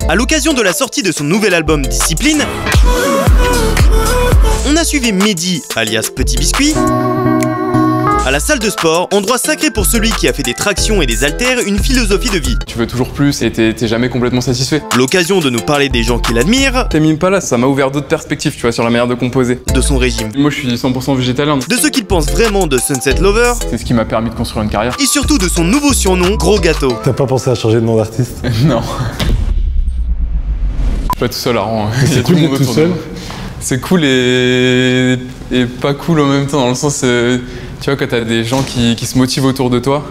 À l'occasion de la sortie de son nouvel album Discipline, on a suivi Mehdi, alias Petit Biscuit, à la salle de sport, endroit sacré pour celui qui a fait des tractions et des haltères une philosophie de vie. Tu veux toujours plus et t'es jamais complètement satisfait. L'occasion de nous parler des gens qui l'admirent, Tame Impala, ça m'a ouvert d'autres perspectives, tu vois, sur la manière de composer. de son régime, Moi, je suis 100% végétalien. de ce qu'il pense vraiment de Sunset Lover, C'est ce qui m'a permis de construire une carrière. et surtout de son nouveau surnom, Gros Gâteau. T'as pas pensé à changer de nom d'artiste? Non. Je suis pas tout seul à rang. Il y a cool tout le monde d'être tout autour de seul. moi. C'est cool et pas cool en même temps, dans le sens, tu vois, quand t'as des gens qui se motivent autour de toi,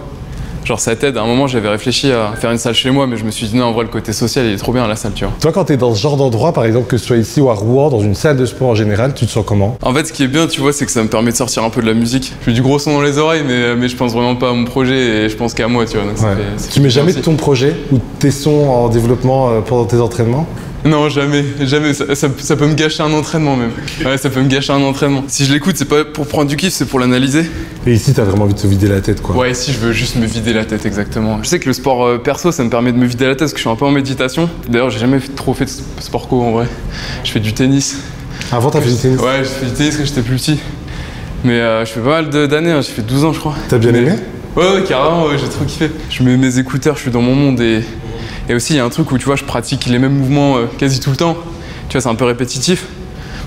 genre ça t'aide. À un moment, j'avais réfléchi à faire une salle chez moi, mais je me suis dit non, en vrai, le côté social, il est trop bien à la salle, tu vois. Toi, quand t'es dans ce genre d'endroit, par exemple, que ce soit ici ou à Rouen, dans une salle de sport en général, tu te sens comment? En fait, ce qui est bien, tu vois, c'est que ça me permet de sortir un peu de la musique. J'ai du gros son dans les oreilles, mais je pense vraiment pas à mon projet et je pense qu'à moi, tu vois. Donc ça Ouais. fait Tu mets jamais aussi. de ton projet ou de tes sons en développement pendant tes entraînements? Non, jamais. Ça peut me gâcher un entraînement même. Ouais, ça peut me gâcher un entraînement. Si je l'écoute, c'est pas pour prendre du kiff, c'est pour l'analyser. Et ici, t'as vraiment envie de se vider la tête, quoi. Ouais, ici, je veux juste me vider la tête, exactement. Je sais que le sport perso, ça me permet de me vider la tête parce que je suis un peu en méditation. D'ailleurs, j'ai jamais trop fait de sport co en vrai. Je fais du tennis. Avant, t'as fait du tennis? Ouais, je fais du tennis quand j'étais plus petit. Mais je fais pas mal d'années, hein. J'ai fait 12 ans, je crois. T'as bien aimé? Ouais, carrément, ouais, j'ai trop kiffé. Je mets mes écouteurs, je suis dans mon monde et aussi, il y a un truc où tu vois, je pratique les mêmes mouvements quasi tout le temps. Tu vois, c'est un peu répétitif,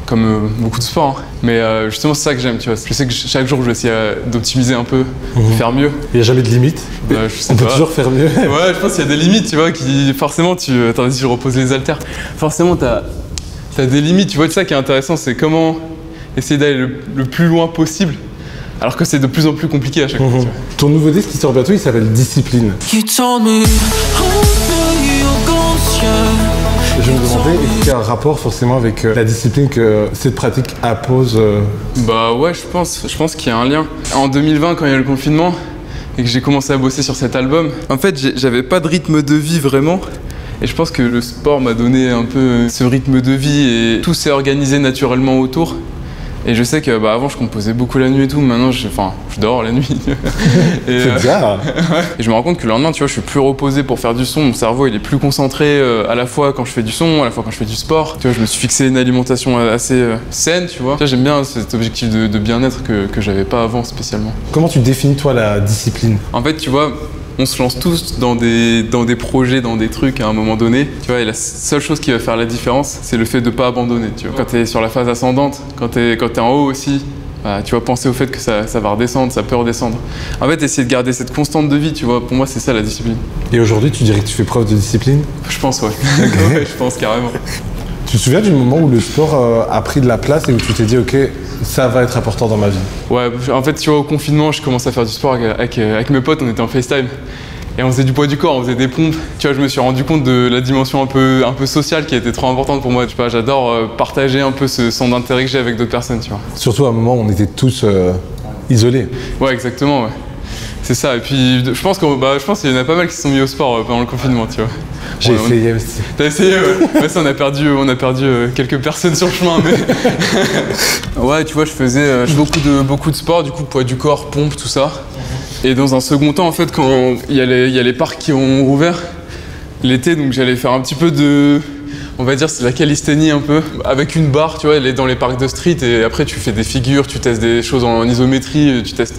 comme beaucoup de sports. Hein. Mais justement, c'est ça que j'aime, tu vois. Je sais que chaque jour, je vais essayer d'optimiser un peu, de faire mieux. Il n'y a jamais de limite? Je sais On peut pas. toujours faire mieux. Ouais, je pense qu'il y a des limites, tu vois, qui forcément, attends, vas-y, je repose les haltères. Forcément, t'as des limites, tu vois, c'est ça qui est intéressant, c'est comment essayer d'aller le plus loin possible, alors que c'est de plus en plus compliqué à chaque fois. Tu vois. Ton nouveau disque qui sort bientôt, il s'appelle Discipline. You told me, Je me demandais, est-ce qu'il y a un rapport forcément avec la discipline que cette pratique impose Bah ouais, je pense qu'il y a un lien. En 2020, quand il y a eu le confinement et que j'ai commencé à bosser sur cet album, en fait, j'avais pas de rythme de vie vraiment. Et je pense que le sport m'a donné un peu ce rythme de vie et tout s'est organisé naturellement autour. Et je sais que avant je composais beaucoup la nuit et tout, maintenant je dors la nuit. Et, C'est bizarre. et je me rends compte que le lendemain, tu vois, je suis plus reposé pour faire du son, mon cerveau il est plus concentré à la fois quand je fais du son, à la fois quand je fais du sport. Tu vois, je me suis fixé une alimentation assez saine, tu vois. J'aime bien cet objectif de bien-être que j'avais pas avant spécialement. Comment tu définis toi la discipline? En fait, tu vois, on se lance tous dans des projets, dans des trucs à un moment donné, tu vois, et la seule chose qui va faire la différence, c'est le fait de pas abandonner, tu vois. Quand t'es sur la phase ascendante, quand t'es en haut aussi, tu vas penser au fait que ça va redescendre, ça peut redescendre. En fait, essayer de garder cette constante de vie, tu vois, pour moi, c'est ça la discipline. Et aujourd'hui, tu dirais que tu fais preuve de discipline? Je pense, ouais. Ouais, je pense carrément. Tu te souviens du moment où le sport a pris de la place et où tu t'es dit, ok, ça va être important dans ma vie? Ouais, en fait, tu vois, au confinement, je commençais à faire du sport avec mes potes, on était en FaceTime. Et on faisait du poids du corps, on faisait des pompes. Tu vois, je me suis rendu compte de la dimension un peu sociale qui était trop importante pour moi. Je sais pas, j'adore partager un peu ce centre d'intérêt que j'ai avec d'autres personnes, tu vois. Surtout à un moment où on était tous isolés. Ouais, exactement, ouais. C'est ça. Et puis, je pense qu'il y en a pas mal qui se sont mis au sport pendant le confinement, tu vois. J'ai essayé aussi. T'as essayé, ouais. Ouais, ça, on a perdu quelques personnes sur le chemin, mais... Ouais, tu vois, je faisais beaucoup de sport, du coup, poids du corps, pompe, tout ça. Et dans un second temps, en fait, quand il y a les parcs qui ont rouvert l'été, donc j'allais faire un petit peu on va dire, c'est de la calisthénie un peu, avec une barre, tu vois, elle est dans les parcs de street, et après tu fais des figures, tu testes des choses en isométrie, tu testes...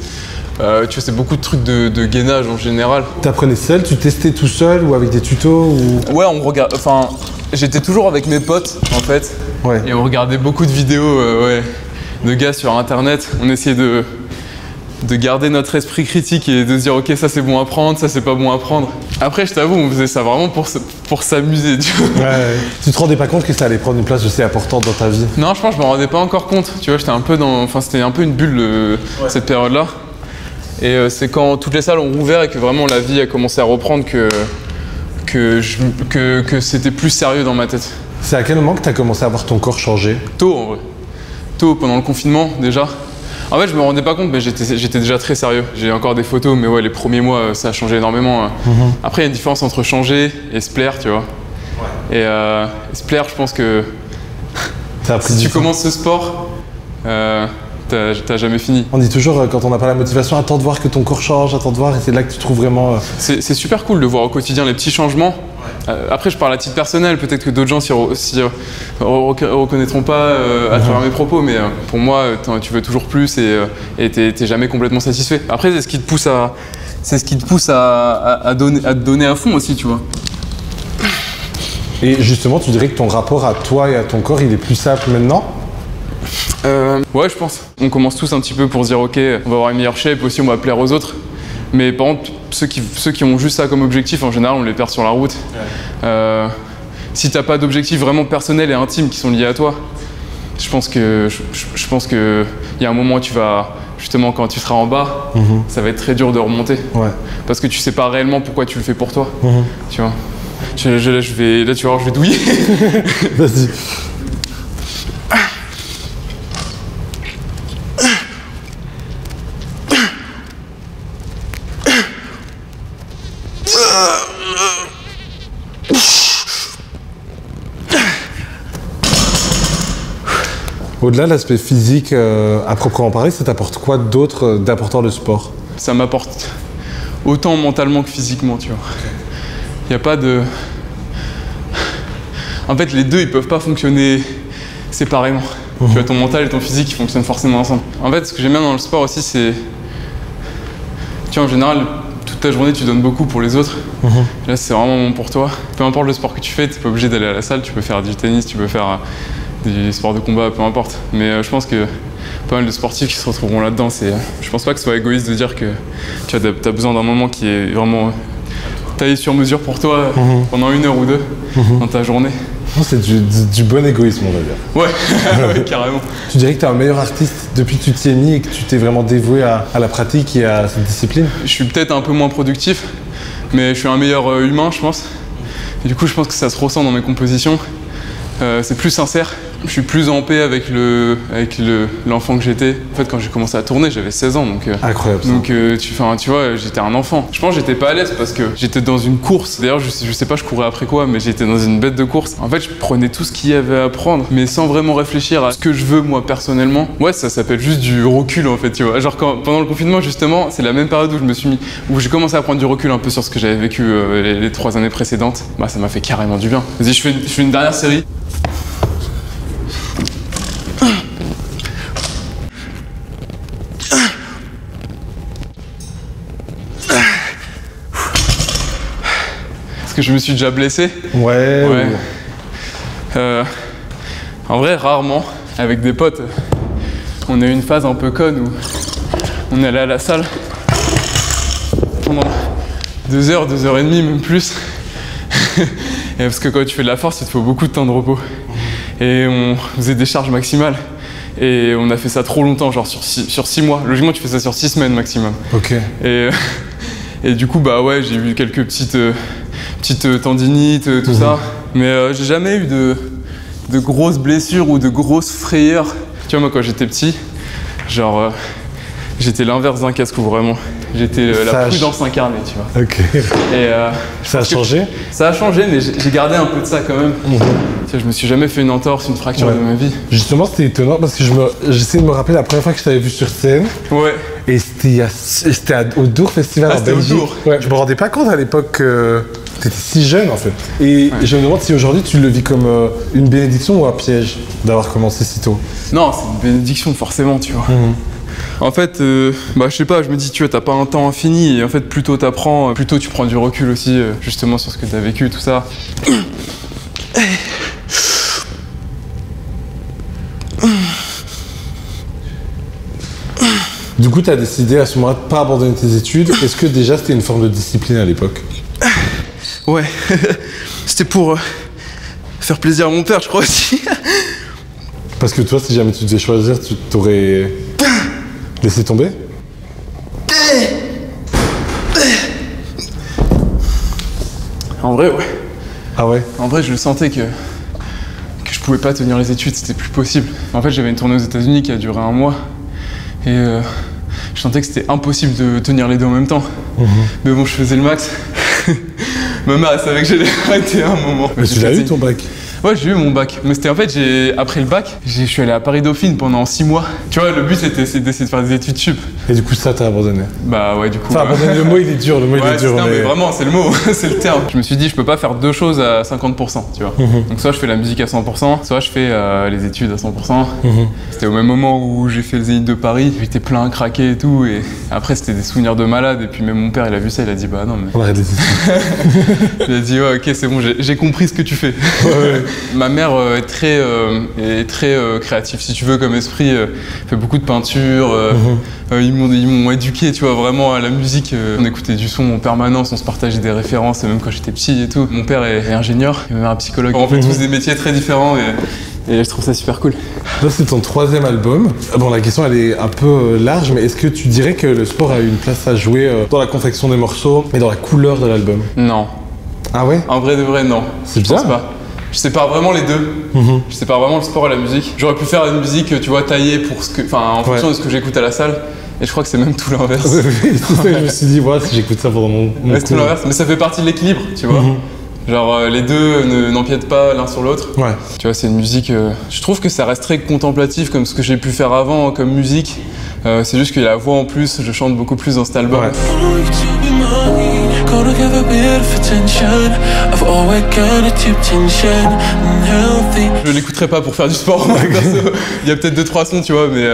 tu vois, c'est beaucoup de trucs de gainage en général. T'apprenais seul, tu testais tout seul ou avec des tutos ou... Ouais, on regarde... Enfin, j'étais toujours avec mes potes, en fait. Ouais. Et on regardait beaucoup de vidéos de gars sur Internet. On essayait de garder notre esprit critique et de se dire ok, ça c'est bon à prendre, ça c'est pas bon à prendre. Après, je t'avoue, on faisait ça vraiment pour s'amuser, tu vois. Ouais. Tu te rendais pas compte que ça allait prendre une place aussi importante dans ta vie? Non, je pense que je me rendais pas encore compte. Tu vois, j'étais un peu c'était un peu une bulle cette période-là. Et c'est quand toutes les salles ont rouvert et que vraiment la vie a commencé à reprendre que c'était plus sérieux dans ma tête. C'est à quel moment que t'as commencé à voir ton corps changer? Tôt, en vrai. Tôt, pendant le confinement, déjà. En fait, je me rendais pas compte, mais j'étais déjà très sérieux. J'ai encore des photos, mais ouais, les premiers mois, ça a changé énormément. Après, il y a une différence entre changer et se plaire, tu vois. Ouais. Et se plaire, je pense que si tu commences ce sport, t'as jamais fini. On dit toujours, quand on n'a pas la motivation, attends de voir que ton corps change, attends de voir, et c'est là que tu trouves vraiment... C'est super cool de voir au quotidien les petits changements. Après, je parle à titre personnel, peut-être que d'autres gens s'y reconnaîtront pas à travers mes propos, mais pour moi, tu veux toujours plus et t'es jamais complètement satisfait. Après, c'est ce qui te pousse à te donner à fond aussi, tu vois. Et justement, tu dirais que ton rapport à toi et à ton corps, il est plus simple maintenant? Ouais, je pense. On commence tous un petit peu pour se dire, ok, on va avoir une meilleure shape, aussi on va plaire aux autres. Mais par contre, ceux qui ont juste ça comme objectif, en général, on les perd sur la route. Ouais. Si t'as pas d'objectifs vraiment personnels et intimes qui sont liés à toi, je pense que y a un moment où tu vas, justement, quand tu seras en bas, ça va être très dur de remonter. Ouais. Parce que tu sais pas réellement pourquoi tu le fais pour toi. Tu vois. Là, tu vas voir, je vais douiller. Vas-y. Au-delà de l'aspect physique, à proprement parler, ça t'apporte quoi d'autre d'apportant le sport? Ça m'apporte autant mentalement que physiquement, tu vois. Il n'y a pas de... En fait, les deux, ils peuvent pas fonctionner séparément. Tu vois, ton mental et ton physique, ils fonctionnent forcément ensemble. En fait, ce que j'aime bien dans le sport aussi, c'est... Tu vois, en général, toute ta journée, tu donnes beaucoup pour les autres. Là, c'est vraiment bon pour toi. Peu importe le sport que tu fais, tu n'es pas obligé d'aller à la salle. Tu peux faire du tennis, tu peux faire des sports de combat, peu importe. Mais je pense que pas mal de sportifs qui se retrouveront là-dedans. Je pense pas que ce soit égoïste de dire que tu as besoin d'un moment qui est vraiment taillé sur mesure pour toi pendant 1 heure ou 2 dans ta journée. C'est du bon égoïsme, on va dire. Ouais, ouais, carrément. Tu dirais que tu es un meilleur artiste depuis que tu t'y es mis et que tu t'es vraiment dévoué à la pratique et à cette discipline? Je suis peut-être un peu moins productif, mais je suis un meilleur humain, je pense. Et du coup, je pense que ça se ressent dans mes compositions. C'est plus sincère. Je suis plus en paix avec l'enfant que j'étais. En fait, quand j'ai commencé à tourner, j'avais 16 ans. Donc, incroyable. Donc, tu vois, j'étais un enfant. Je pense que j'étais pas à l'aise parce que j'étais dans une course. D'ailleurs, je sais pas, je courais après quoi, mais j'étais dans une bête de course. En fait, je prenais tout ce qu'il y avait à prendre, mais sans vraiment réfléchir à ce que je veux, moi, personnellement. Ouais, ça s'appelle juste du recul, en fait, tu vois. Genre, pendant le confinement, justement, c'est la même période où j'ai commencé à prendre du recul un peu sur ce que j'avais vécu les 3 années précédentes. Bah, ça m'a fait carrément du bien. Vas-y, je fais une dernière série. Que je me suis déjà blessé. Ouais. En vrai, rarement. Avec des potes, on a eu une phase un peu conne où on est allé à la salle pendant 2 heures, 2 heures et demie, même plus. Et parce que quand tu fais de la force, il te faut beaucoup de temps de repos. Et on faisait des charges maximales. Et on a fait ça trop longtemps, genre sur 6 mois. Logiquement, tu fais ça sur 6 semaines maximum. Ok. Et du coup, bah ouais, j'ai eu quelques petites tendinites, tout ça. Mais j'ai jamais eu de grosses blessures ou de grosses frayeurs. Tu vois, moi, quand j'étais petit, genre, j'étais l'inverse d'un casse-cou, vraiment. J'étais la prudence incarnée, tu vois. Ok. Et, ça a changé? Ça a changé, mais j'ai gardé un peu de ça quand même. Tu sais, je me suis jamais fait une entorse, une fracture de ma vie. Justement, c'était étonnant parce que j'essaie de me rappeler la première fois que je t'avais vu sur scène. Ouais. Et c'était au Dour Festival en Belgique. Au Dour. Ouais. Je me rendais pas compte à l'époque que t'étais si jeune en fait. Et je me demande si aujourd'hui tu le vis comme une bénédiction ou un piège d'avoir commencé si tôt. Non, c'est une bénédiction forcément, tu vois. En fait, bah, je sais pas, je me dis, tu vois, t'as pas un temps infini et en fait, plus tôt t'apprends, plus tôt tu prends du recul aussi, justement sur ce que t'as vécu, tout ça. Du coup, t'as décidé à ce moment-là de pas abandonner tes études. Est-ce que déjà c'était une forme de discipline à l'époque? Ouais, c'était pour faire plaisir à mon père, je crois aussi. Parce que toi, si jamais tu devais choisir, tu t'aurais laissé tomber? En vrai, ouais. Ah ouais? En vrai, je le sentais que je pouvais pas tenir les études, c'était plus possible. En fait, j'avais une tournée aux États-Unis qui a duré 1 mois. Et je sentais que c'était impossible de tenir les deux en même temps. Mais bon, je faisais le max. Ma mère, elle savait que j'allais arrêter à un moment. Mais tu l'as eu ton bac? Ouais, j'ai eu mon bac. Mais c'était en fait, après le bac, je suis allé à Paris-Dauphine pendant 6 mois. Tu vois, le but c'était d'essayer de faire des études sup. Et du coup, ça, t'as abandonné? Bah ouais, du coup. Enfin, abandonné, le mot il est dur, le mot il est dur. Non, mais vraiment, c'est le mot, c'est le terme. Je me suis dit, je peux pas faire deux choses à 50%, tu vois. Donc, soit je fais la musique à 100%, soit je fais les études à 100%. C'était au même moment où j'ai fait le Zénith de Paris, j'étais plein, craqué et tout. Et après, c'était des souvenirs de malade. Et puis, même mon père, il a vu ça, il a dit, bah non, mais. On arrête les études. Il a dit, ouais, ok, c'est bon, j'ai compris ce que tu fais. Ma mère est très créative, si tu veux, comme esprit. Fait beaucoup de peinture. Ils m'ont éduqué, tu vois, vraiment à la musique. On écoutait du son en permanence, on se partageait des références, même quand j'étais petit et tout. Mon père est ingénieur, et ma mère est psychologue. On fait tous des métiers très différents et je trouve ça super cool. Là, c'est ton 3e album. Bon, la question, elle est un peu large, mais est-ce que tu dirais que le sport a eu une place à jouer dans la confection des morceaux, mais dans la couleur de l'album? Non. Ah ouais? En vrai de vrai, non. C'est je pense pas. Je sépare vraiment les deux. Je sépare vraiment le sport et la musique. J'aurais pu faire une musique, tu vois, taillée pour en fonction de ce que j'écoute à la salle. Et je crois que c'est même tout l'inverse. C'est ça que je me suis dit, voilà, si j'écoute ça pendant mon c'est tout l'inverse, mais ça fait partie de l'équilibre, tu vois. Genre les deux n'empiètent pas l'un sur l'autre. Ouais. Tu vois, c'est une musique. Je trouve que ça reste très contemplatif comme ce que j'ai pu faire avant comme musique. C'est juste qu'il y a la voix en plus, je chante beaucoup plus dans cet album. Ouais. Je l'écouterai pas pour faire du sport. Il y a peut-être 2-3 sons, tu vois, mais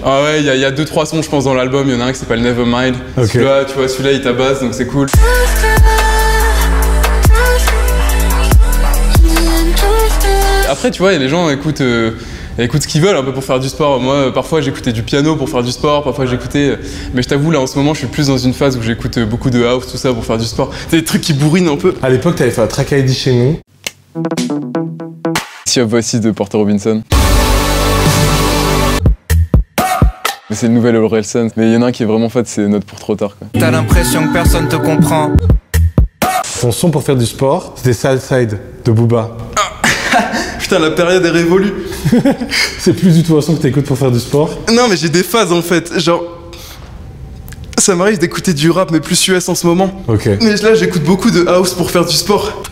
ah ouais, il y a 2-3 sons, je pense, dans l'album. Il y en a un qui s'appelle Nevermind. Celui-là, tu vois, celui-là, il tabasse, donc c'est cool. Après, tu vois, les gens écoutent ce qu'ils veulent un peu pour faire du sport. Moi, parfois, j'écoutais du piano pour faire du sport, parfois j'écoutais... Mais je t'avoue, là, en ce moment, je suis plus dans une phase où j'écoute beaucoup de house, tout ça, pour faire du sport. C'est des trucs qui bourrinent un peu. À l'époque, t'avais fait un track ID chez nous. Sea of Voices de Porter Robinson. Mais c'est le nouvel Orelsan. Mais il y en a un qui est vraiment fait, c'est Note pour trop tard, quoi. T'as l'impression que personne te comprend. Ton son pour faire du sport, c'était Southside de Booba. Putain, la période est révolue. C'est plus du tout un son que t'écoutes pour faire du sport? Non, mais j'ai des phases en fait. Genre, ça m'arrive d'écouter du rap, mais plus US en ce moment. Ok. Mais là, j'écoute beaucoup de house pour faire du sport.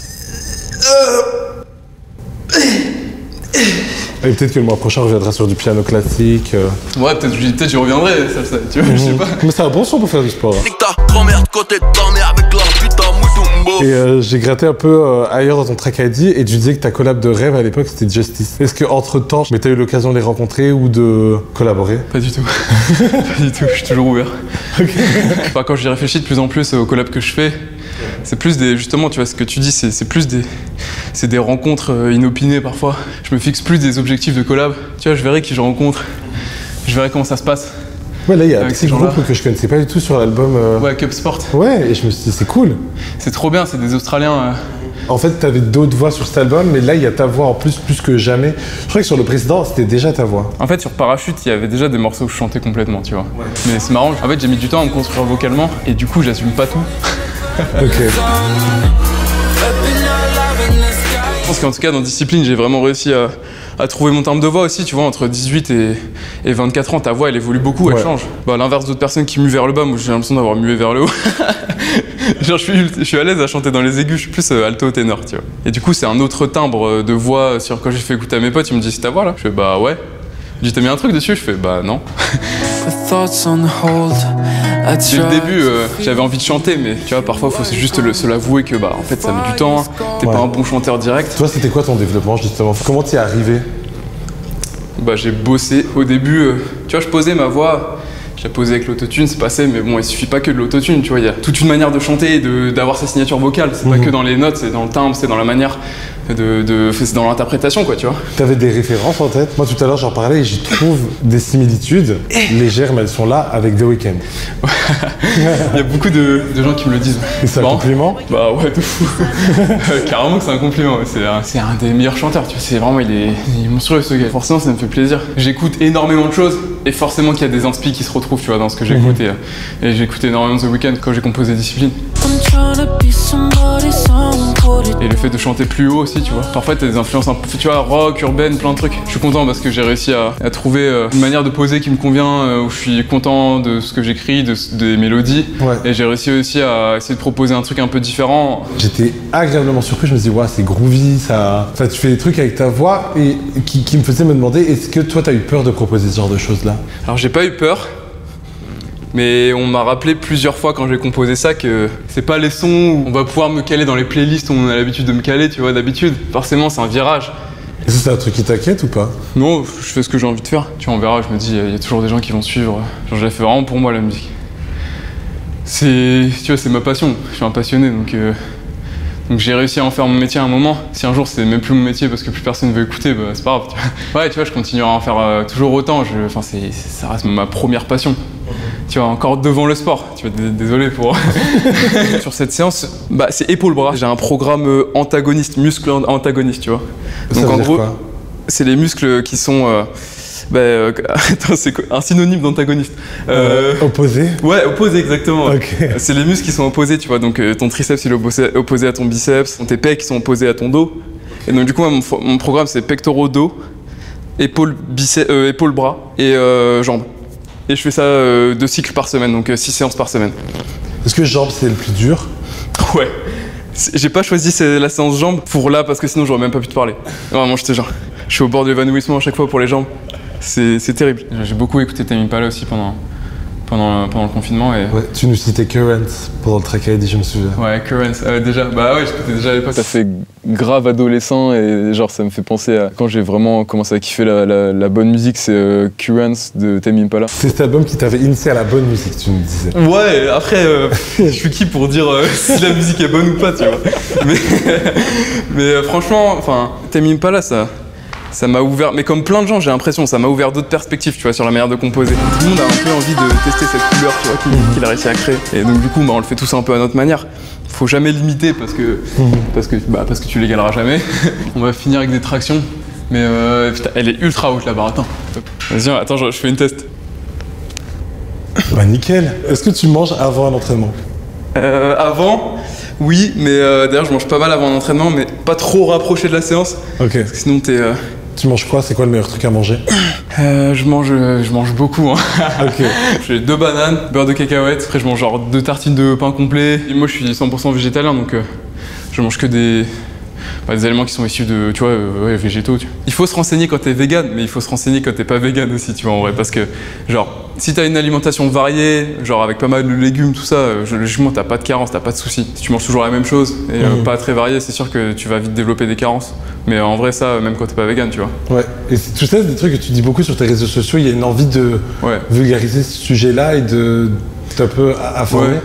Et peut-être que le mois prochain, on reviendra sur du piano classique. Ouais, peut-être j'y reviendrai, ça, tu vois, je sais pas. Mais c'est un bon son pour faire du sport. Nique ta grand-mère de côté de ta mère avec la putain moutumbo. Et j'ai gratté un peu ailleurs dans ton track ID et tu disais que ta collab de rêve à l'époque c'était Justice. Est-ce que entre temps, mais t'as eu l'occasion de les rencontrer ou de collaborer? Pas du tout. Pas du tout, je suis toujours ouvert. Enfin, quand j'y réfléchis de plus en plus aux collabs que je fais, c'est plus des... Justement, tu vois, ce que tu dis, c'est plus des... C'est des rencontres inopinées parfois. Je me fixe plus des objectifs de collab. Tu vois, je verrai qui je rencontre. Je verrai comment ça se passe. Ouais, là, il y a un petit groupe que je connaissais pas du tout sur l'album. Ouais, Cup Sport. Ouais, et je me suis dit, c'est cool. C'est trop bien, c'est des Australiens. En fait, t'avais d'autres voix sur cet album, mais là, il y a ta voix en plus que jamais. Je crois que sur le précédent, c'était déjà ta voix. En fait, sur Parachute, il y avait déjà des morceaux où je chantais complètement, tu vois. Ouais. Mais c'est marrant, en fait, j'ai mis du temps à me construire vocalement, et du coup, j'assume pas tout. Ok. Je pense qu'en tout cas, dans Discipline, j'ai vraiment réussi à trouver mon timbre de voix aussi, tu vois, entre 18 et 24 ans, ta voix, elle évolue beaucoup, elle change. Bah, à l'inverse d'autres personnes qui muent vers le bas, moi, j'ai l'impression d'avoir mué vers le haut. Genre, je suis à l'aise à chanter dans les aigus, je suis plus alto ténor, tu vois. Et du coup, c'est un autre timbre de voix. Quand j'ai fait écouter à mes potes, ils me disent, c'est ta voix, là? Je fais, bah ouais. Je dis, t'as mis un truc dessus? Je fais, bah non. Dès le début, j'avais envie de chanter, mais tu vois, parfois, il faut juste se l'avouer que, bah, en fait, ça met du temps, t'es pas un bon chanteur direct. Toi, c'était quoi ton développement, justement? Comment t'y es arrivé? Bah, j'ai bossé au début, tu vois, je posais ma voix, je la posais avec l'autotune, c'est passé, mais bon, il suffit pas que de l'autotune, tu vois, il y a toute une manière de chanter et d'avoir sa signature vocale, c'est pas que dans les notes, c'est dans le timbre, c'est dans la manière c'est dans l'interprétation, quoi, tu vois. T'avais des références en tête? Moi, tout à l'heure, j'en parlais et j'y trouve des similitudes légères, mais elles sont là avec The Weeknd. Il y a beaucoup de gens qui me le disent. Et c'est un compliment? Bah ouais, de fou. Carrément que c'est un compliment, c'est un des meilleurs chanteurs, tu vois, c'est vraiment, il est monstrueux, ce gars. Forcément, ça me fait plaisir. J'écoute énormément de choses et forcément qu'il y a des inspi qui se retrouvent, tu vois, dans ce que j'écoute. Et j'ai écouté énormément The Weeknd quand j'ai composé Discipline. Et le fait de chanter plus haut aussi, tu vois. Parfois t'as des influences un peu, tu vois, rock, urbaine, plein de trucs. Je suis content parce que j'ai réussi à trouver une manière de poser qui me convient, où je suis content de ce que j'écris, des mélodies. Ouais. Et j'ai réussi aussi à essayer de proposer un truc un peu différent. J'étais agréablement surpris, je me suis dit, ouais, c'est groovy, ça... Enfin, tu fais des trucs avec ta voix et qui me faisait me demander, est-ce que toi t'as eu peur de proposer ce genre de choses-là? Alors j'ai pas eu peur. Mais on m'a rappelé plusieurs fois quand j'ai composé ça que c'est pas les sons où on va pouvoir me caler dans les playlists où on a l'habitude de me caler, tu vois, d'habitude. Forcément, c'est un virage. Et ça, c'est un truc qui t'inquiète ou pas? Non, je fais ce que j'ai envie de faire. Tu vois, on verra, je me dis, il y a toujours des gens qui vont suivre. Genre, je la fais vraiment pour moi, la musique. Tu vois, c'est ma passion. Je suis un passionné, donc j'ai réussi à en faire mon métier à un moment. Si un jour c'est même plus mon métier parce que plus personne veut écouter, bah c'est pas grave. Tu vois. Ouais, tu vois, je continuerai à en faire toujours autant. Enfin, ça reste ma première passion. Tu vois, encore devant le sport. Tu vois, désolé pour... Sur cette séance, bah, c'est épaule-bras. J'ai un programme antagoniste, muscle antagoniste, tu vois. Donc en gros, c'est les muscles qui sont... attends, c'est quoi un synonyme d'antagoniste? Opposé? Ouais, opposé, exactement. Okay. C'est les muscles qui sont opposés, tu vois. Donc ton triceps il est opposé à ton biceps, tes pecs qui sont opposés à ton dos. Et donc du coup, mon programme c'est pectoraux, dos, épaules, bras et jambes. Et je fais ça 2 cycles par semaine, donc 6 séances par semaine. Est-ce que jambes c'est le plus dur? Ouais. J'ai pas choisi la séance jambes pour là parce que sinon j'aurais même pas pu te parler. Vraiment, je te jure. Je suis au bord de l'évanouissement à chaque fois pour les jambes. C'est terrible. J'ai beaucoup écouté Tame Impala aussi pendant le confinement. Et... Ouais, tu nous citais Currents pendant le track ID, je me souviens. Ouais, Currents, déjà. Bah ouais, j'écoutais déjà à l'époque. Ça fait grave adolescent et genre ça me fait penser à quand j'ai vraiment commencé à kiffer la bonne musique, c'est Currents de Tame Impala. C'est cet album qui t'avait initié à la bonne musique, tu me disais. Ouais, après, je suis qui pour dire si la musique est bonne ou pas, tu vois. Mais franchement, enfin, Tame Impala, ça m'a ouvert, mais comme plein de gens, j'ai l'impression, ça m'a ouvert d'autres perspectives, tu vois, sur la manière de composer. Tout le monde a un peu envie de tester cette couleur, tu vois, qu'il a réussi à créer. Et donc du coup, bah, on le fait tous un peu à notre manière. Faut jamais limiter parce que tu l'égaleras jamais. On va finir avec des tractions, mais putain, elle est ultra haute la barre. Vas-y, attends, je fais une test. Bah nickel. Est-ce que tu manges avant un entraînement? Avant, oui, mais d'ailleurs je mange pas mal avant un entraînement, mais pas trop rapproché de la séance. Ok. Parce que sinon Tu manges quoi? C'est quoi le meilleur truc à manger? Je mange beaucoup. Hein. Ok. J'ai 2 bananes, beurre de cacahuète, après je mange genre 2 tartines de pain complet. Et moi je suis 100% végétalien, donc je mange que des aliments qui sont issus de, tu vois, végétaux. Il faut se renseigner quand t'es vegan, mais il faut se renseigner quand t'es pas vegan aussi, tu vois, en vrai, parce que, genre, si t'as une alimentation variée, genre avec pas mal de légumes, tout ça, logiquement, t'as pas de carence, t'as pas de soucis. Si tu manges toujours la même chose et pas très varié, c'est sûr que tu vas vite développer des carences. Mais en vrai, ça, même quand t'es pas vegan, tu vois. Ouais, et tout ça, c'est des trucs que tu dis beaucoup sur tes réseaux sociaux, il y a une envie de vulgariser ce sujet-là et de un peu informer. Ouais.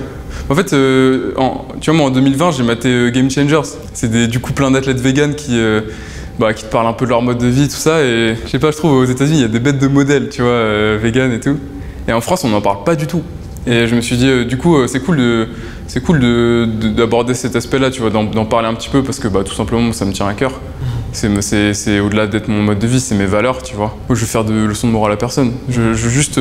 En fait, tu vois, moi en 2020, j'ai maté Game Changers. C'est du coup plein d'athlètes véganes qui te parlent un peu de leur mode de vie, tout ça. Et je sais pas, je trouve aux États-Unis, il y a des bêtes de modèles, tu vois, véganes et tout. Et en France, on n'en parle pas du tout. Et je me suis dit, du coup, c'est cool d'aborder cet aspect-là, tu vois, d'en parler un petit peu parce que tout simplement, ça me tient à cœur. C'est au-delà d'être mon mode de vie, c'est mes valeurs, tu vois. Moi, je veux faire de leçons de morale à personne. Je veux juste.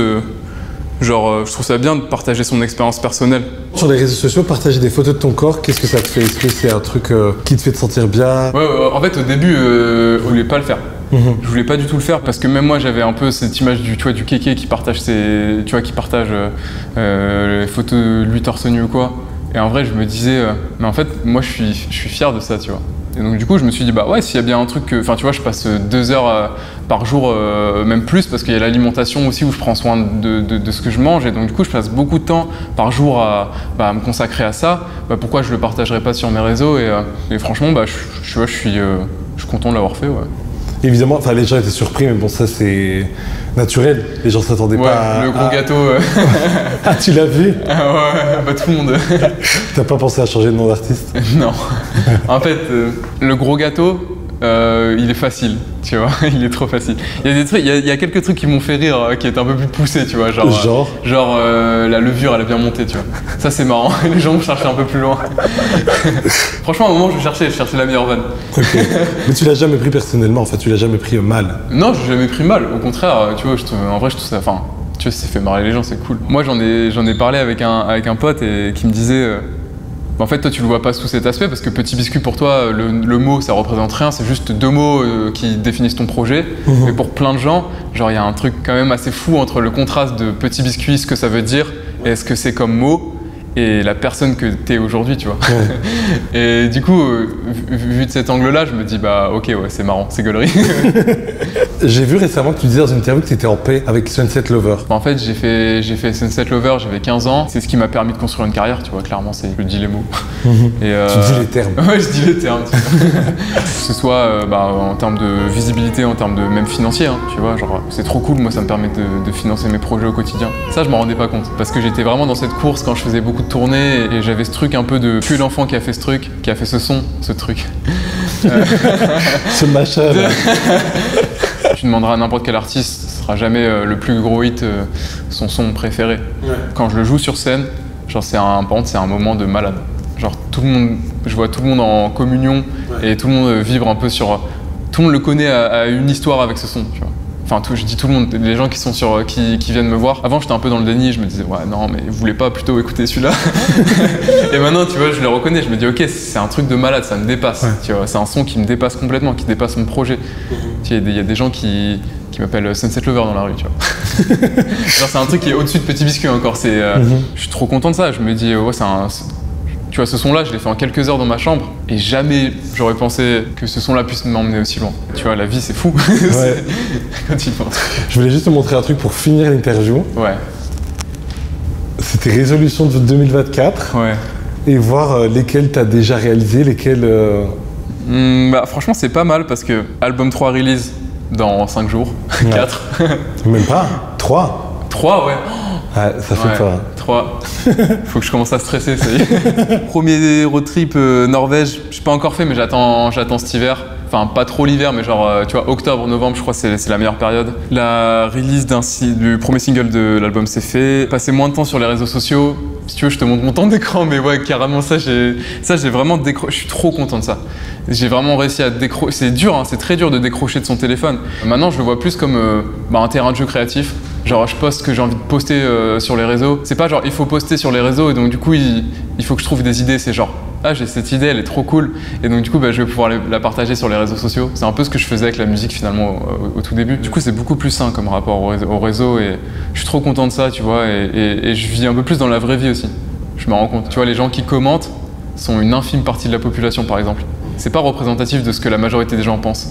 Je trouve ça bien de partager son expérience personnelle. Sur les réseaux sociaux, partager des photos de ton corps, qu'est-ce que ça te fait? Est-ce que c'est un truc qui te fait te sentir bien? Ouais, en fait, au début, je voulais pas le faire. Je voulais pas du tout le faire parce que même moi, j'avais un peu cette image du kéké qui partage les photos de lui torse nu ou quoi. Et en vrai, je me disais, mais en fait, moi, je suis fier de ça, tu vois. Et donc du coup, je me suis dit, bah ouais, s'il y a bien un truc enfin tu vois, je passe 2 heures par jour, même plus, parce qu'il y a l'alimentation aussi où je prends soin de ce que je mange. Et donc du coup, je passe beaucoup de temps par jour à me consacrer à ça. Pourquoi je le partagerais pas sur mes réseaux? Et franchement, je suis content de l'avoir fait, ouais. Évidemment, les gens étaient surpris, mais bon, ça c'est naturel. Les gens s'attendaient pas à... le gros gâteau. Ah, tu l'as vu? Ah ouais, tout le monde. T'as pas pensé à changer de nom d'artiste? Non. En fait, le gros gâteau, il est facile, tu vois, il est trop facile. Il y a des trucs, il y a quelques trucs qui m'ont fait rire, qui étaient un peu plus poussés, tu vois, genre la levure, elle a bien monté, tu vois. Ça c'est marrant, les gens me cherchaient un peu plus loin. Franchement, à un moment, je cherchais la meilleure vanne. Ok. Mais tu l'as jamais pris personnellement, en fait, tu l'as jamais pris mal? Non, j'ai jamais pris mal. Au contraire, tu vois, en vrai, je trouve ça, tu vois, ça fait marrer les gens, c'est cool. Moi, j'en ai parlé avec un pote et qui me disait. En fait, toi, tu le vois pas sous cet aspect parce que Petit Biscuit, pour toi, le mot, ça représente rien. C'est juste 2 mots qui définissent ton projet. Mais pour plein de gens, genre, il y a un truc quand même assez fou entre le contraste de Petit Biscuit, ce que ça veut dire, et ce que c'est comme mot, et la personne que t'es aujourd'hui, tu vois. Et du coup, vu de cet angle-là, je me dis, bah ok, ouais, c'est marrant, c'est gaulerie. J'ai vu récemment que tu disais dans une interview que tu étais en paix avec Sunset Lover. En fait, j'ai fait Sunset Lover, j'avais 15 ans. C'est ce qui m'a permis de construire une carrière, tu vois, clairement, je dis les mots. Et, Tu dis les termes. Ouais, je dis les termes. Que ce soit en termes de visibilité, en termes de même financier, hein, tu vois, genre, c'est trop cool, moi, ça me permet de financer mes projets au quotidien. Ça, je m'en rendais pas compte, parce que j'étais vraiment dans cette course quand je faisais beaucoup de tournées, et j'avais ce truc un peu de tuer l'enfant qui a fait ce truc, qui a fait ce truc. Ce machin là. Tu demanderas à n'importe quel artiste, ce sera jamais le plus gros hit, son son préféré. Ouais. Quand je le joue sur scène, genre c'est un moment de malade. Genre tout le monde, je vois tout le monde en communion, ouais. Et tout le monde vibre un peu sur, tout le monde le connaît à une histoire avec ce son, tu vois. Enfin, je dis tout le monde, les gens qui sont qui viennent me voir. Avant, j'étais un peu dans le déni, je me disais, ouais, non, mais vous voulez pas plutôt écouter celui-là? Et maintenant, tu vois, je le reconnais, je me dis, ok, c'est un truc de malade, ça me dépasse. Ouais. Tu vois, c'est un son qui me dépasse complètement, qui dépasse mon projet. Tu vois, il y a des gens qui m'appellent Sunset Lover dans la rue, tu vois. Genre, c'est un truc qui est au-dessus de Petit Biscuit encore. Je suis trop content de ça. Je me dis, ouais, tu vois, ce son-là, je l'ai fait en quelques heures dans ma chambre et jamais j'aurais pensé que ce son-là puisse m'emmener aussi loin. Tu vois, la vie, c'est fou. Ouais. Quand tu penses. Je voulais juste te montrer un truc pour finir l'interview. Ouais. C'était résolution de 2024. Ouais. Et voir lesquelles tu as déjà réalisées, lesquelles... franchement, c'est pas mal parce que album 3 release dans 5 jours. Ouais. 4. Même pas. 3. 3, ouais. Ah, ça fait peur. 3. Faut que je commence à stresser, ça y est. Premier road trip Norvège, je n'ai pas encore fait, mais j'attends cet hiver. Enfin, pas trop l'hiver, mais genre, tu vois, octobre, novembre, je crois que c'est la meilleure période. La release du premier single de l'album s'est fait. Passer moins de temps sur les réseaux sociaux. Si tu veux, je te montre mon temps d'écran, mais ouais, carrément, ça, j'ai vraiment décroché. Je suis trop content de ça. J'ai vraiment réussi à décrocher. C'est dur, hein, c'est très dur de décrocher de son téléphone. Maintenant, je le vois plus comme un terrain de jeu créatif. Genre, je poste ce que j'ai envie de poster sur les réseaux. C'est pas genre, il faut poster sur les réseaux et donc du coup, il faut que je trouve des idées. C'est genre, ah, j'ai cette idée, elle est trop cool. Et donc du coup, je vais pouvoir la partager sur les réseaux sociaux. C'est un peu ce que je faisais avec la musique finalement au tout début. Du coup, c'est beaucoup plus sain comme rapport au réseau et je suis trop content de ça, tu vois. Et je vis un peu plus dans la vraie vie aussi. Je me rends compte. Tu vois, les gens qui commentent sont une infime partie de la population, par exemple. C'est pas représentatif de ce que la majorité des gens pensent.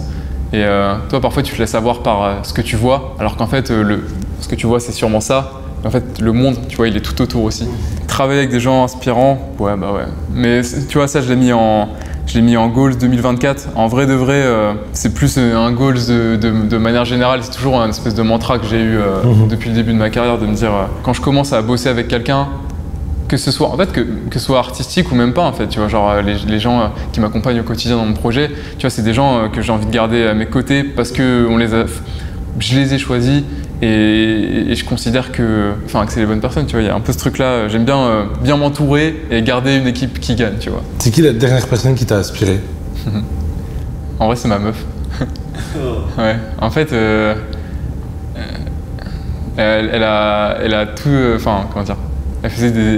Et toi, parfois, tu te laisses avoir par ce que tu vois, alors qu'en fait, ce que tu vois, c'est sûrement ça. En fait, le monde, tu vois, il est tout autour aussi. Travailler avec des gens inspirants, ouais, bah ouais. Mais tu vois, ça, je l'ai mis en goals 2024. En vrai de vrai, c'est plus un goals de manière générale. C'est toujours un espèce de mantra que j'ai eu depuis le début de ma carrière, de me dire, quand je commence à bosser avec quelqu'un, que ce soit, en fait, que ce soit artistique ou même pas, en fait, tu vois, genre les gens qui m'accompagnent au quotidien dans mon projet, tu vois, c'est des gens que j'ai envie de garder à mes côtés parce que je les ai choisis et je considère que c'est les bonnes personnes, tu vois. Il y a un peu ce truc-là, j'aime bien m'entourer et garder une équipe qui gagne, tu vois. C'est qui la dernière personne qui t'a inspiré? En vrai, c'est ma meuf. Ouais, en fait, elle a tout, comment dire. Elle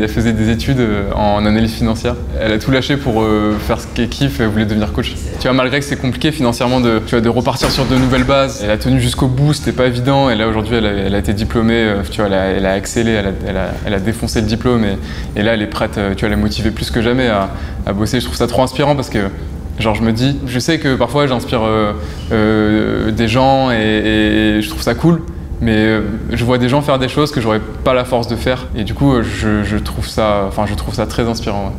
faisait des études en analyse financière. Elle a tout lâché pour faire ce qu'elle kiffe et elle voulait devenir coach. Tu vois, malgré que c'est compliqué financièrement de repartir sur de nouvelles bases, elle a tenu jusqu'au bout, c'était pas évident. Et là, aujourd'hui, elle a été diplômée, tu vois, elle a excellé, elle a défoncé le diplôme. Et là, elle est prête, tu vois, elle est motivée plus que jamais à bosser. Je trouve ça trop inspirant parce que, genre, je me dis, je sais que parfois, j'inspire des gens et je trouve ça cool. Mais je vois des gens faire des choses que j'aurais pas la force de faire et du coup je trouve ça très inspirant. Ouais.